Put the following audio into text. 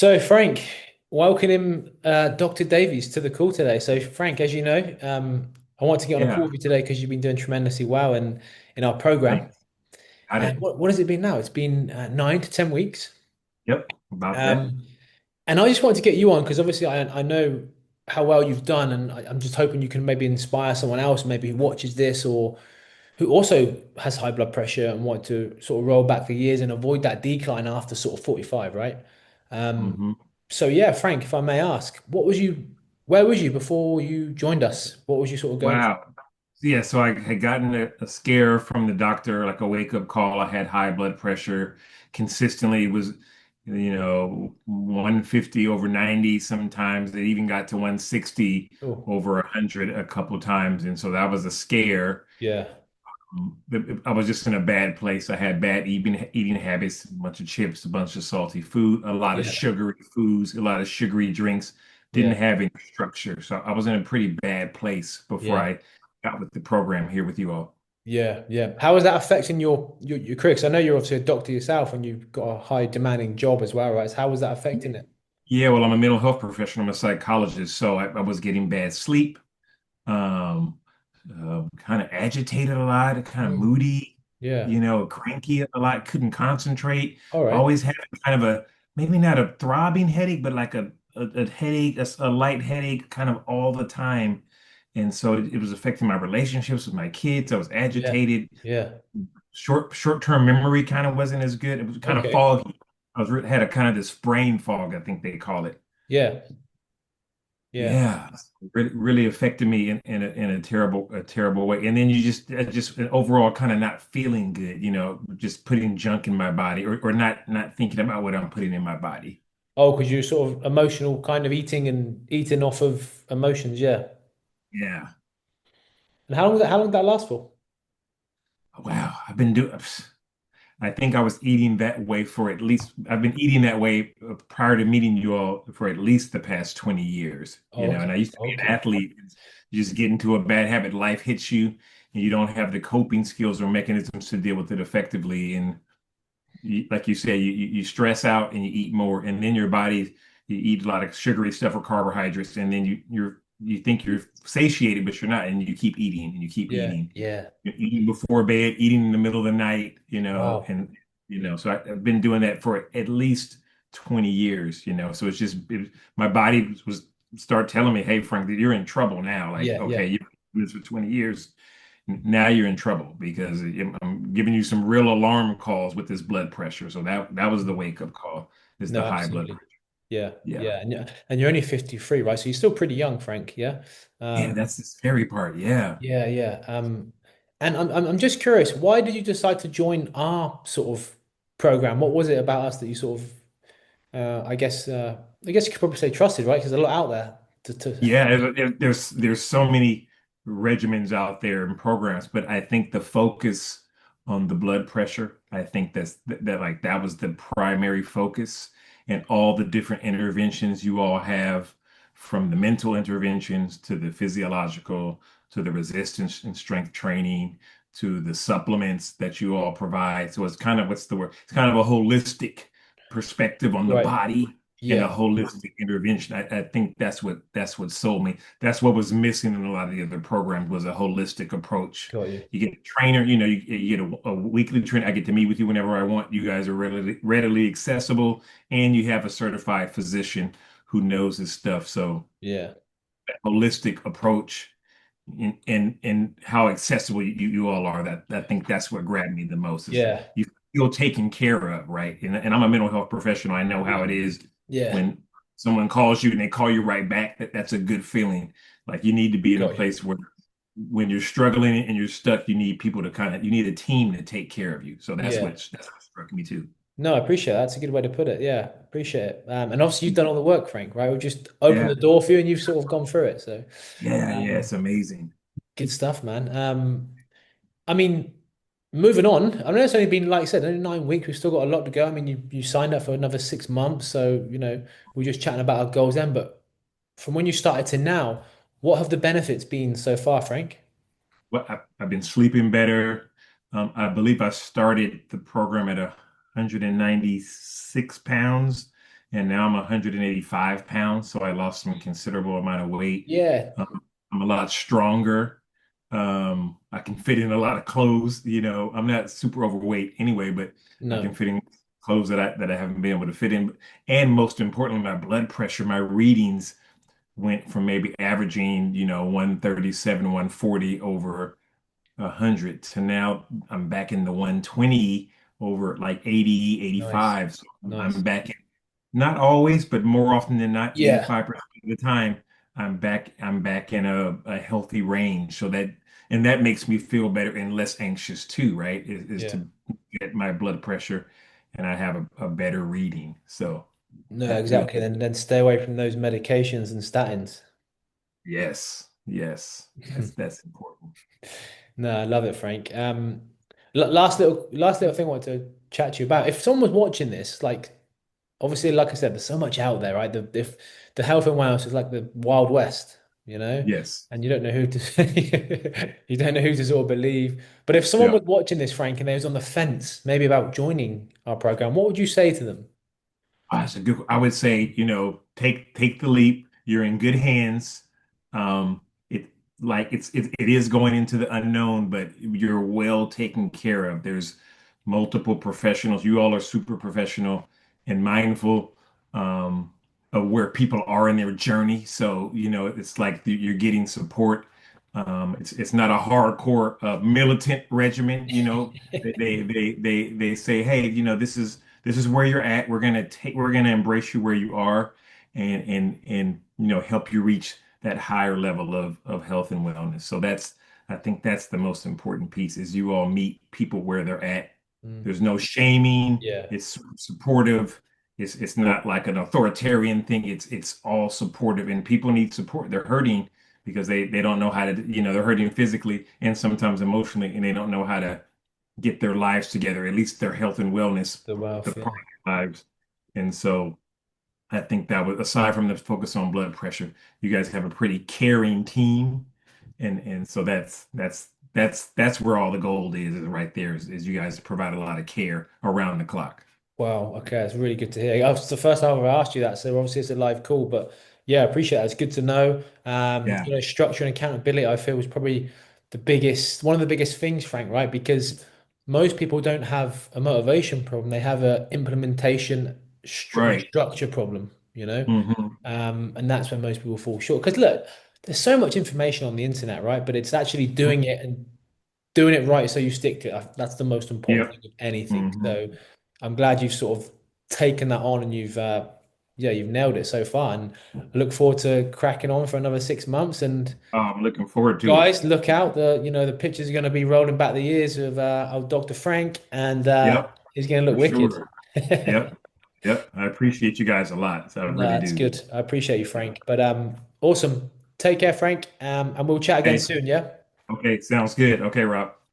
So, Frank, welcome Dr. Davies to the call today. So, Frank, as you know, I want to get on a call Yeah. with you today because you've been doing tremendously well in our program. Thanks. Got And it. what has it been now? It's been 9 to 10 weeks. Yep. About that. Um, and I just wanted to get you on because obviously I know how well you've done, and I'm just hoping you can maybe inspire someone else, maybe who watches this or who also has high blood pressure and want to sort of roll back the years and avoid that decline after sort of 45, right? Um, hmm so yeah, Frank, if I may ask, where was you before you joined us? What was you sort of going through? Wow. Yeah. So I had gotten a scare from the doctor, like a wake-up call. I had high blood pressure consistently. It was, 150 over 90 sometimes. It even got to 160 Oh, over 100 a couple times. And so that was a scare. yeah, I was just in a bad place. I had bad eating habits, a bunch of chips, a bunch of salty food, a lot of yeah, sugary foods, a lot of sugary drinks. Didn't yeah, have any structure. So I was in a pretty bad place before yeah, I got with the program here with you all. yeah, yeah. How is that affecting your career? 'Cause I know you're obviously a doctor yourself and you've got a high demanding job as well, right? So how was that affecting it? Yeah, well, I'm a mental health professional. I'm a psychologist, so I was getting bad sleep, um, kind of agitated a lot, kind of Mm. moody, Yeah. cranky a lot, couldn't concentrate, All right. always having kind of maybe not a throbbing headache, but like a headache, a light headache kind of all the time. And so it was affecting my relationships with my kids. I was Yeah. agitated. Yeah. Short-term memory kind of wasn't as good. It was kind of Okay. foggy. Had a kind of this brain fog, I think they call it. Yeah. Yeah. Yeah, really affected me in a terrible way. And then you just an overall kind of not feeling good, just putting junk in my body or not thinking about what I'm putting in my body. Oh, because you're sort of emotional kind of eating and eating off of emotions, yeah. Yeah. And how long did that last for? Wow. I think I was eating that way for at least, I've been eating that way prior to meeting you all for at least the past 20 years, Oh, and okay. I used to be an Okay. athlete. You just get into a bad habit, life hits you, and you don't have the coping skills or mechanisms to deal with it effectively. And like you said, you stress out and you eat more, and then your body, you eat a lot of sugary stuff or carbohydrates, and then you think you're satiated, but you're not, and you keep eating and you keep Yeah. eating. Yeah. You're eating before bed, eating in the middle of the night, Wow. and so I've been doing that for at least 20 years, so my body was start telling me, hey, Frank, you're in trouble now. Like, Yeah. Yeah. okay, you've been doing this for 20 years. Now you're in trouble because I'm giving you some real alarm calls with this blood pressure. So that was the wake up call, is the No, high blood absolutely. pressure. Yeah. Yeah. Yeah. And you're only 53, right? So you're still pretty young, Frank. Yeah. Yeah, Um, that's the scary part. Yeah. yeah. Yeah. And I'm just curious, why did you decide to join our sort of program? What was it about us that you sort of, I guess you could probably say trusted, right? Because there's a lot out there to Yeah, there's so many regimens out there and programs, but I think the focus on the blood pressure, I think that was the primary focus, and all the different interventions you all have, from the mental interventions to the physiological to the resistance and strength training to the supplements that you all provide. So it's kind of, what's the word? It's kind of a holistic perspective on the Right. body and a Yeah. holistic intervention. I think that's what sold me. That's what was missing in a lot of the other programs, was a holistic approach. Got you. You get a trainer, you get a weekly trainer. I get to meet with you whenever I want. You guys are readily accessible, and you have a certified physician who knows his stuff. So Yeah. that holistic approach and how accessible you all are, that I think that's what grabbed me the most, is Yeah. you feel taken care of, right? And I'm a mental health professional. I know how it is Yeah. when someone calls you and they call you right back. That's a good feeling. Like, you need to be in a Got you. place where when you're struggling and you're stuck, you need people to you need a team to take care of you. So Yeah. that's what struck me too. No, I appreciate that. That's a good way to put it. Yeah, appreciate it. And obviously you've done all the work, Frank, right? We've just opened Yeah. the door for you and you've sort of gone through it. So Yeah, um, it's amazing. good stuff, man. I mean, moving on, I know it's only been, like I said, only 9 weeks. We've still got a lot to go. I mean, you signed up for another 6 months. So, we're just chatting about our goals then. But from when you started to now, what have the benefits been so far, Frank? Well, I've been sleeping better. I believe I started the program at 196 pounds, and now I'm 185 pounds. So I lost some considerable amount of weight. Yeah. I'm a lot stronger. I can fit in a lot of clothes. I'm not super overweight anyway, but I can No. fit in clothes that I haven't been able to fit in. And most importantly, my blood pressure, my readings went from maybe averaging, 137, 140 over 100 to now I'm back in the 120 over like 80, Nice. 85. So I'm Nice. back in, not always, but more often than not, Yeah. 85% of the time, I'm back in a healthy range. And that makes me feel better and less anxious too, right? Is Yeah. to get my blood pressure and I have a better reading. So No, that feels, exactly. Then stay away from those medications and statins. yes, yes, that's important. No, I love it, Frank. Last little thing I wanted to chat to you about. If someone was watching this, like obviously, like I said, there's so much out there, right? If the health and wellness is like the Wild West, Yes. and you don't know who to you don't know who to sort of believe. But if someone Yeah. was watching this, Frank, and they was on the fence, maybe about joining our program, what would you say to them? That's a good. I would say, take the leap. You're in good hands. It like it is going into the unknown, but you're well taken care of. There's multiple professionals. You all are super professional and mindful of where people are in their journey. So, it's like you're getting support. It's not a hardcore militant regimen. They say, hey, this is where you're at. We're gonna embrace you where you are and help you reach that higher level of health and wellness. So I think that's the most important piece is you all meet people where they're at. Mm, There's no shaming. yeah, It's supportive. It's not like an authoritarian thing. It's all supportive and people need support. They're hurting because they don't know how to, they're hurting physically and sometimes emotionally and they don't know how to get their lives together, at least their health and wellness, the wealth, the yeah. part of their lives. And so I think that was aside from the focus on blood pressure, you guys have a pretty caring team. And so that's where all the gold is right there is you guys provide a lot of care around the clock. Wow. Okay, that's really good to hear. It's the first time I've ever asked you that, so obviously it's a live call, but yeah, I appreciate that. It's good to know. Yeah, Structure and accountability, I feel, is probably one of the biggest things, Frank, right? Because most people don't have a motivation problem; they have a implementation and right. structure problem. Hmm. And that's where most people fall short. Because look, there's so much information on the internet, right? But it's actually doing it and doing it right so you stick to it. That's the most important Yep. thing of anything. Hmm. So I'm glad you've sort of taken that on and you've nailed it so far. And I look forward to cracking on for another 6 months. And I'm looking forward to it. guys, look out. The pictures are going to be rolling back the years of Dr. Frank, and Yep, he's going to look for wicked. sure. Yep. Yep. I appreciate you guys a lot. So I No, really that's do. good. I appreciate you, Frank. But awesome. Take care, Frank. And we'll chat again Okay. soon, yeah? Okay. Sounds good. Okay, Rob.